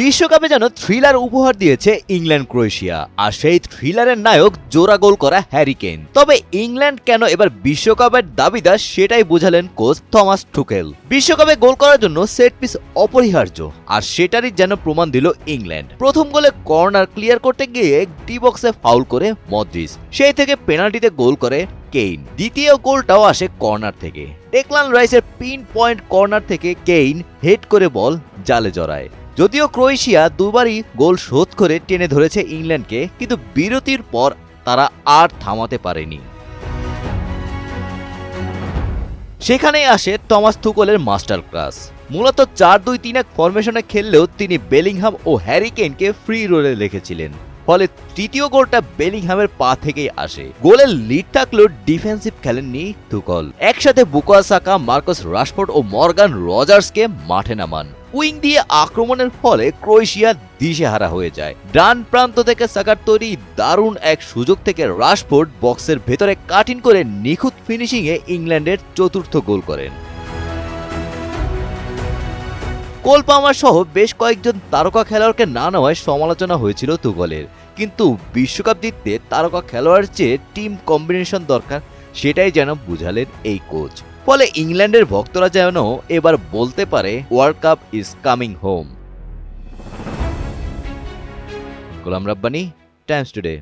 বিশ্বকাপে যেন থ্রিলার উপহার দিয়েছে ইংল্যান্ড ক্রোয়েশিয়া, আর সেই থ্রিলারের নায়ক জোড়া গোল করা হ্যারি কেন। তবে ইংল্যান্ড কেন এবার বিশ্বকাপের দাবিদার সেটাই বোঝালেন কোচ থমাস টুকেল। বিশ্বকাপে গোল করার জন্য সেট পিস অপরিহার্য, আর সেটারই যেন প্রমাণ দিল ইংল্যান্ড। প্রথম গোলে কর্নার ক্লিয়ার করতে গিয়ে ডি বক্সে ফাউল করে মদ্রিচ, সেই থেকে পেনাল্টিতে গোল করে কেইন। দ্বিতীয় গোলটাও আসে কর্নার থেকে, ডেকলান রাইসের পিন পয়েন্ট কর্নার থেকে কেইন হেড করে বল জালে জড়ায়। যদিও ক্রোয়েশিয়া দুবারই গোল শোধ করে টেনে ধরেছে ইংল্যান্ডকে, কিন্তু বিরতির পর তারা আর থামাতে পারেনি। সেখানেই আসে টমাস তুকলের মাস্টার ক্লাস। মূলত 4-2-3-1 ফরমেশনে খেললেও তিনি বেলিংহাম ও হ্যারি কেইনকে ফ্রি রোলে রেখেছিলেন, ফলে তৃতীয় গোলটা বেলিংহামের পা থেকেই আসে। গোলের লিড থাকলেও ডিফেন্সিভ খেলেননি তুকল। একসাথে বুকায়ো সাকা, মার্কাস রাশফোর্ড ও মর্গান রজার্সকে মাঠে নামান। উইং দিয়ে আক্রমণের ফলে ক্রোয়েশিয়া দিশেহারা হয়ে যায়। ডান প্রান্ত থেকে সাকার তৈরি দারুণ এক সুযোগ থেকে রাশফোর্ড বক্সের ভেতরে কাট ইন করে নিখুঁত ফিনিশিংয়ে ইংল্যান্ডের চতুর্থ গোল করেন। কোল পামার সহ বেশ কয়েকজন তারকা খেলোয়াড়কে না নেওয়ায় সমালোচনা হয়েছিল তুগলের, কিন্তু বিশ্বকাপ জিততে তারকা খেলোয়াড়ের চেয়ে টিম কম্বিনেশন দরকার, সেটাই যেন বুঝালেন এই কোচ। ফলে ইংল্যান্ডের ভক্তরা যেন এবার বলতে পারে world cup is coming home. Golam Rabbani, times today.